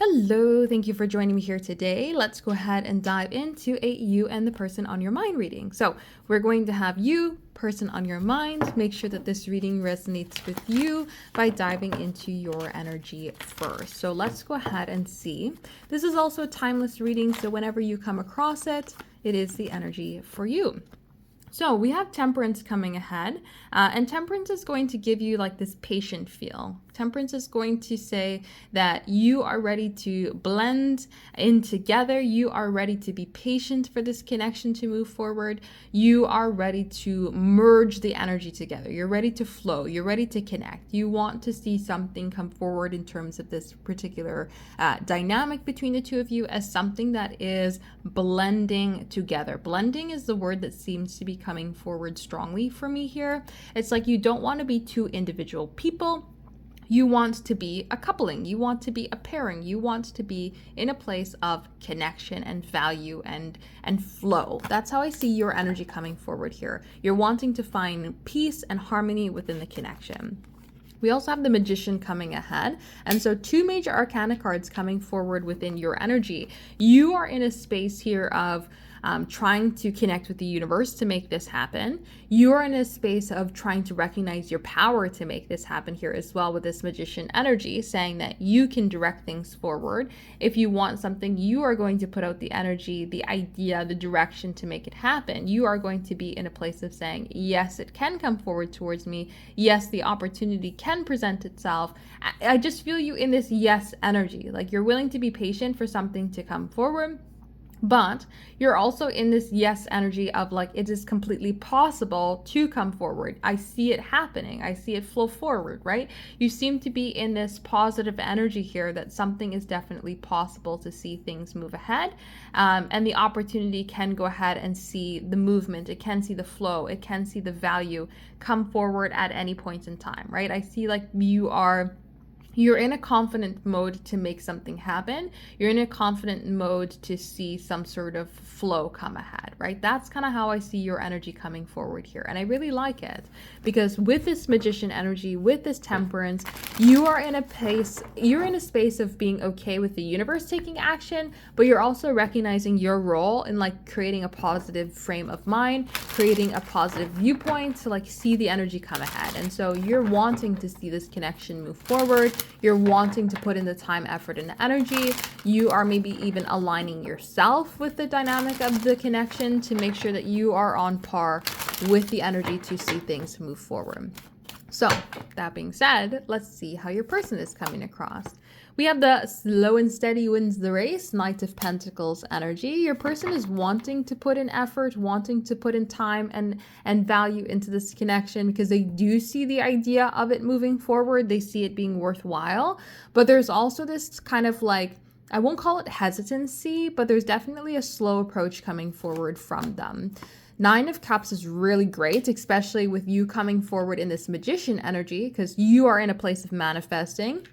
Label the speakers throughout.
Speaker 1: Hello, thank you for joining me here today. Let's go ahead and dive into a you and the person on your mind reading. So we're going to have you, person on your mind. Make sure that this reading resonates with you by diving into your energy first. So let's go ahead and see. This is also a timeless reading, so whenever you come across it, it is the energy for you. So we have Temperance coming ahead, and Temperance is going to give you like this patient feel. Temperance is going to say that you are ready to blend in together. You are ready to be patient for this connection to move forward. You are ready to merge the energy together. You're ready to flow. You're ready to connect. You want to see something come forward in terms of this particular dynamic between the two of you as something that is blending together. Blending is the word that seems to be coming forward strongly for me here. It's like you don't want to be two individual people. You want to be a coupling. You want to be a pairing. You want to be in a place of connection and value and flow. That's how I see your energy coming forward here. You're wanting to find peace and harmony within the connection. We also have the Magician coming ahead. And so two major arcana cards coming forward within your energy. You are in a space here of trying to connect with the universe to make this happen. You're in a space of trying to recognize your power to make this happen here as well with this Magician energy, saying that you can direct things forward. If you want something, you are going to put out the energy, the idea, the direction to make it happen. You are going to be in a place of saying, yes, it can come forward towards me. Yes, the opportunity can present itself. I just feel you in this yes energy. Like you're willing to be patient for something to come forward. But you're also in this yes energy of like, it is completely possible to come forward. I see it happening. I see it flow forward, right? You seem to be in this positive energy here that something is definitely possible to see things move ahead. And the opportunity can go ahead and see the movement. It can see the flow. It can see the value come forward at any point in time, right? I see like you're in a confident mode to make something happen. You're in a confident mode to see some sort of flow come ahead, right? That's kind of how I see your energy coming forward here. And I really like it because with this Magician energy, with this Temperance, you are in a space of being okay with the universe taking action, but you're also recognizing your role in like creating a positive frame of mind, creating a positive viewpoint to like see the energy come ahead. And so you're wanting to see this connection move forward. You're wanting to put in the time, effort, and energy. You are maybe even aligning yourself with the dynamic of the connection to make sure that you are on par with the energy to see things move forward. So that being said, let's see how your person is coming across. We have the slow and steady wins the race, Knight of Pentacles energy. Your person is wanting to put in effort, wanting to put in time and value into this connection because they do see the idea of it moving forward. They see it being worthwhile. But there's also this kind of like, I won't call it hesitancy, but there's definitely a slow approach coming forward from them. Nine of Cups is really great, especially with you coming forward in this Magician energy because you are in a place of manifesting.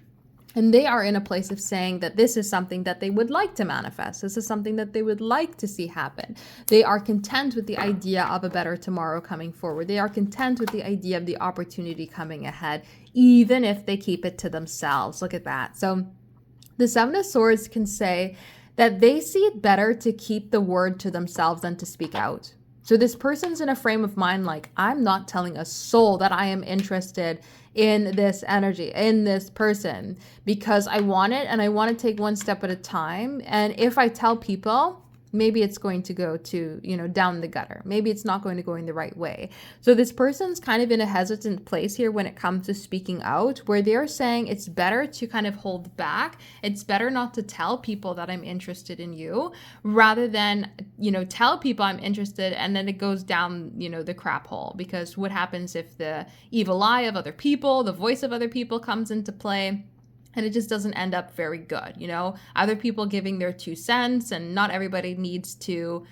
Speaker 1: And they are in a place of saying that this is something that they would like to manifest. This is something that they would like to see happen. They are content with the idea of a better tomorrow coming forward. They are content with the idea of the opportunity coming ahead, even if they keep it to themselves. Look at that. So the Seven of Swords can say that they see it better to keep the word to themselves than to speak out. So this person's in a frame of mind like, I'm not telling a soul that I am interested in this energy, in this person, because I want it and I want to take one step at a time. And if I tell people, maybe it's going to go to, down the gutter. Maybe it's not going to go in the right way. So this person's kind of in a hesitant place here when it comes to speaking out, where they're saying it's better to kind of hold back. It's better not to tell people that I'm interested in you rather than, tell people I'm interested and then it goes down, the crap hole. Because what happens if the evil eye of other people, the voice of other people comes into play? And it just doesn't end up very good, Other people giving their 2 cents, and not everybody needs to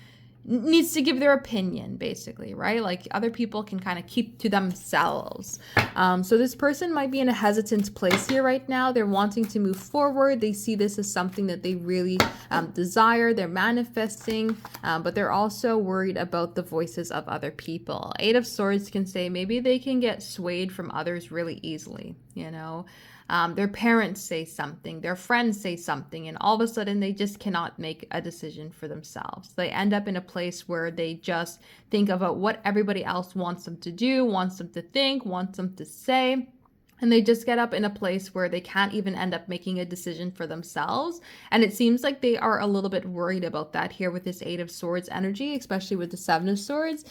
Speaker 1: give their opinion, basically, right? Like other people can kind of keep to themselves. So this person might be in a hesitant place here right now. They're wanting to move forward. They see this as something that they really desire. They're manifesting, but they're also worried about the voices of other people. 8 of Swords can say maybe they can get swayed from others really easily, Their parents say something, their friends say something, and all of a sudden they just cannot make a decision for themselves. They end up in a place where they just think about what everybody else wants them to do, wants them to think, wants them to say. And they just get up in a place where they can't even end up making a decision for themselves. And it seems like they are a little bit worried about that here with this Eight of Swords energy, especially with the Seven of Swords,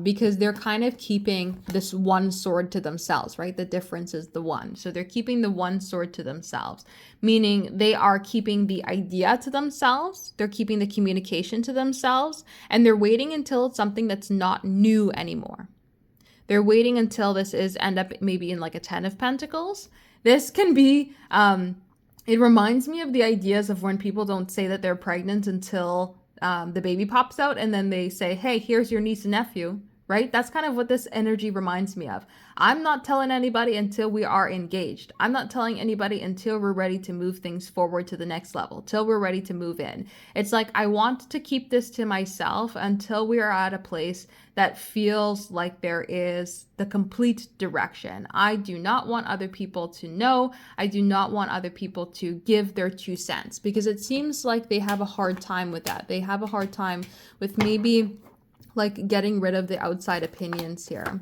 Speaker 1: because they're kind of keeping this one sword to themselves, right? The difference is the one. So they're keeping the one sword to themselves, meaning they are keeping the idea to themselves. They're keeping the communication to themselves, and they're waiting until it's something that's not new anymore. They're waiting until this is end up maybe in like a 10 of Pentacles. This can be, it reminds me of the ideas of when people don't say that they're pregnant until the baby pops out, and then they say, hey, here's your niece and nephew, right? That's kind of what this energy reminds me of. I'm not telling anybody until we are engaged. I'm not telling anybody until we're ready to move things forward to the next level, till we're ready to move in. It's like I want to keep this to myself until we are at a place that feels like there is the complete direction. I do not want other people to know. I do not want other people to give their 2 cents, because it seems like they have a hard time with that. They have a hard time with maybe like getting rid of the outside opinions here.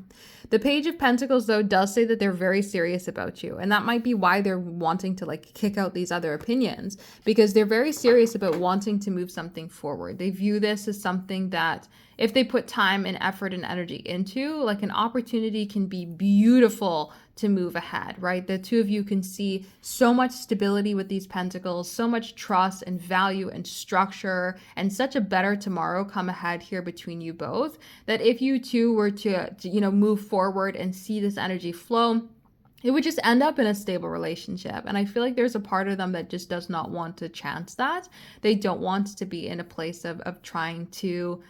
Speaker 1: The Page of Pentacles, though, does say that they're very serious about you. And that might be why they're wanting to like kick out these other opinions, because they're very serious about wanting to move something forward. They view this as something that if they put time and effort and energy into, like an opportunity can be beautiful to move ahead, right? The two of you can see so much stability with these pentacles, so much trust and value and structure, and such a better tomorrow come ahead here between you both, that if you two were to move forward and see this energy flow, it would just end up in a stable relationship. And I feel like there's a part of them that just does not want to chance that. They don't want to be in a place of trying to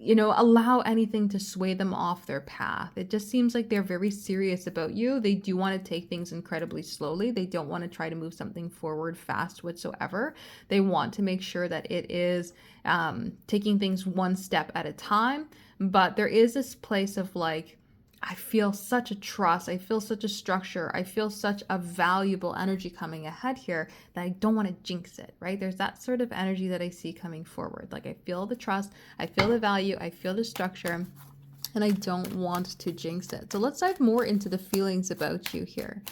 Speaker 1: allow anything to sway them off their path. It just seems like they're very serious about you. They do want to take things incredibly slowly. They don't want to try to move something forward fast whatsoever. They want to make sure that it is taking things one step at a time. But there is this place of like, I feel such a trust. I feel such a structure. I feel such a valuable energy coming ahead here that I don't want to jinx it, right? There's that sort of energy that I see coming forward. Like I feel the trust, I feel the value, I feel the structure, and I don't want to jinx it. So let's dive more into the feelings about you here.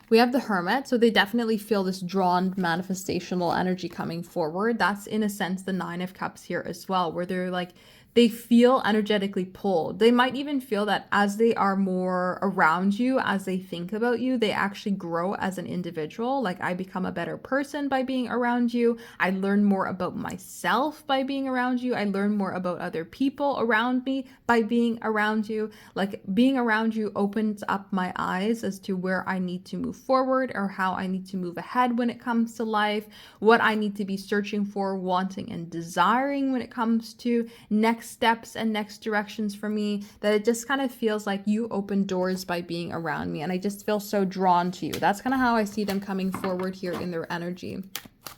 Speaker 1: We have the Hermit, so they definitely feel this drawn manifestational energy coming forward. That's in a sense the Nine of Cups here as well, where they're like, they feel energetically pulled. They might even feel that as they are more around you, as they think about you, they actually grow as an individual. Like I become a better person by being around you. I learn more about myself by being around you. I learn more about other people around me by being around you. Like being around you opens up my eyes as to where I need to move forward or how I need to move ahead when it comes to life, what I need to be searching for, wanting, and desiring when it comes to next steps and next directions for me, that it just kind of feels like you open doors by being around me, and I just feel so drawn to you. That's kind of how I see them coming forward here in their energy,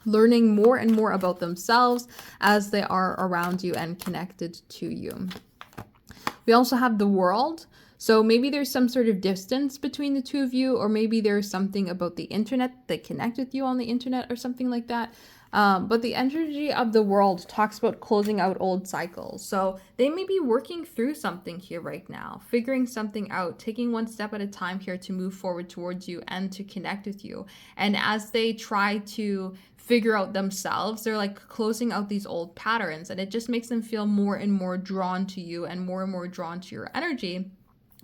Speaker 1: learning more and more about themselves as they are around you and connected to you. We also have the World. So maybe there's some sort of distance between the two of you, or maybe there's something about the internet that connect with you on the internet or something like that. But the energy of the World talks about closing out old cycles. So they may be working through something here right now, figuring something out, taking one step at a time here to move forward towards you and to connect with you. And as they try to figure out themselves, they're like closing out these old patterns, and it just makes them feel more and more drawn to you and more drawn to your energy,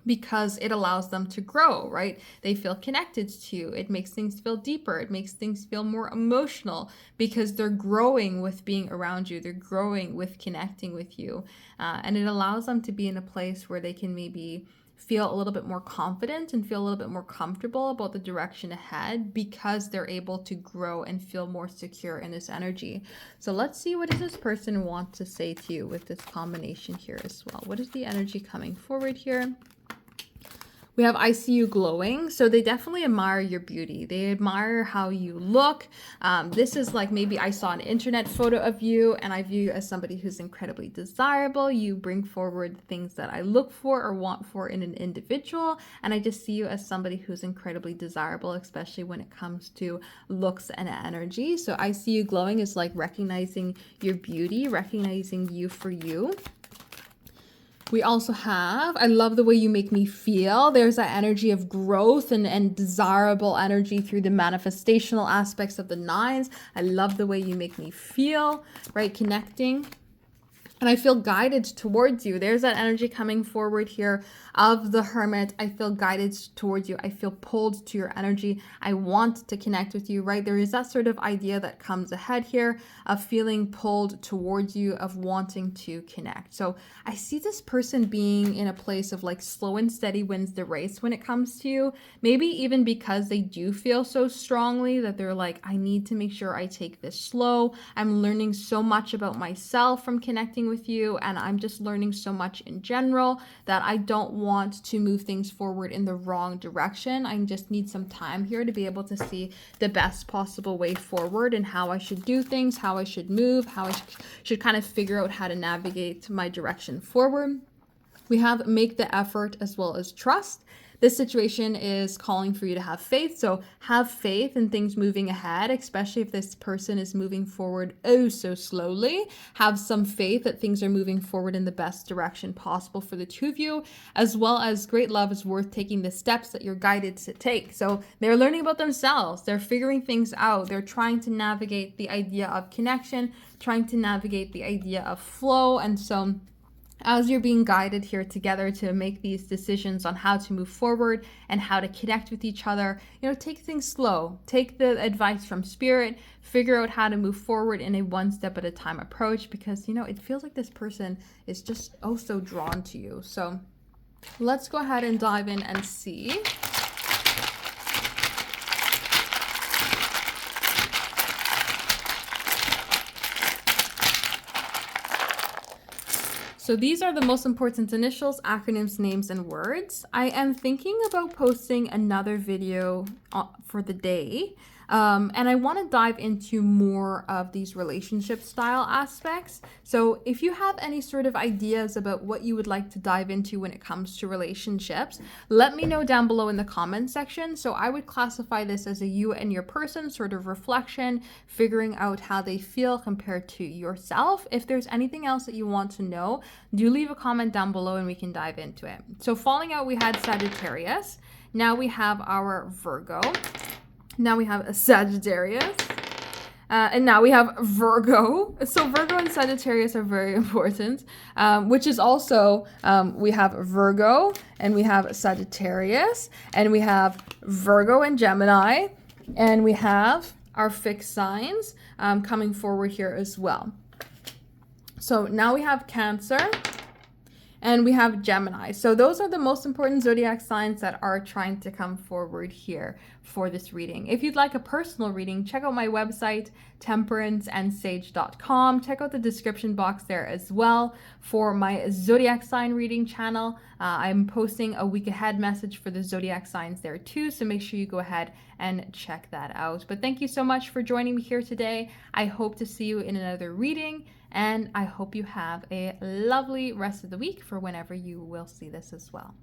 Speaker 1: because it allows them to grow, right? They feel connected to you. It makes things feel deeper. It makes things feel more emotional because they're growing with being around you. They're growing with connecting with you. And it allows them to be in a place where they can maybe feel a little bit more confident and feel a little bit more comfortable about the direction ahead, because they're able to grow and feel more secure in this energy. So let's see, what does this person want to say to you with this combination here as well? What is the energy coming forward here? We have I see you glowing. So they definitely admire your beauty. They admire how you look. This is like maybe I saw an internet photo of you and I view you as somebody who's incredibly desirable. You bring forward things that I look for or want for in an individual. And I just see you as somebody who's incredibly desirable, especially when it comes to looks and energy. So I see you glowing is like recognizing your beauty, recognizing you for you. We also have, I love the way you make me feel. There's that energy of growth and desirable energy through the manifestational aspects of the nines. I love the way you make me feel, right? Connecting. And I feel guided towards you. There's that energy coming forward here of the Hermit. I feel guided towards you. I feel pulled to your energy. I want to connect with you, right? There is that sort of idea that comes ahead here of feeling pulled towards you, of wanting to connect. So I see this person being in a place of like slow and steady wins the race when it comes to you. Maybe even because they do feel so strongly that they're like, I need to make sure I take this slow. I'm learning so much about myself from connecting with you, and I'm just learning so much in general that I don't want to move things forward in the wrong direction. I just need some time here to be able to see the best possible way forward and how I should do things, how I should move, how I should kind of figure out how to navigate my direction forward. We have make the effort as well as trust. This situation is calling for you to have faith. So have faith in things moving ahead, especially if this person is moving forward oh so slowly. Have some faith that things are moving forward in the best direction possible for the two of you, as well as great love is worth taking the steps that you're guided to take. So they're learning about themselves. They're figuring things out. They're trying to navigate the idea of connection, trying to navigate the idea of flow. And so as you're being guided here together to make these decisions on how to move forward and how to connect with each other, take things slow. Take the advice from Spirit, figure out how to move forward in a one step at a time approach, because, it feels like this person is just oh so drawn to you. So let's go ahead and dive in and see. So these are the most important initials, acronyms, names, and words. I am thinking about posting another video for the day. And I want to dive into more of these relationship style aspects. So if you have any sort of ideas about what you would like to dive into when it comes to relationships, let me know down below in the comment section. So I would classify this as a you and your person sort of reflection, figuring out how they feel compared to yourself. If there's anything else that you want to know, do leave a comment down below and we can dive into it. So falling out, we had Sagittarius. Now we have our Virgo. Now we have a Sagittarius, and now we have Virgo. So Virgo and Sagittarius are very important, which is also, we have Virgo and we have Sagittarius, and we have Virgo and Gemini, and we have our fixed signs coming forward here as well. So now we have Cancer. And we have Gemini. So those are the most important zodiac signs that are trying to come forward here for this reading. If you'd like a personal reading, check out my website, temperanceandsage.com. Check out the description box there as well for my zodiac sign reading channel. I'm posting a week ahead message for the zodiac signs there too, so make sure you go ahead and check that out. But thank you so much for joining me here today. I hope to see you in another reading. And I hope you have a lovely rest of the week for whenever you will see this as well.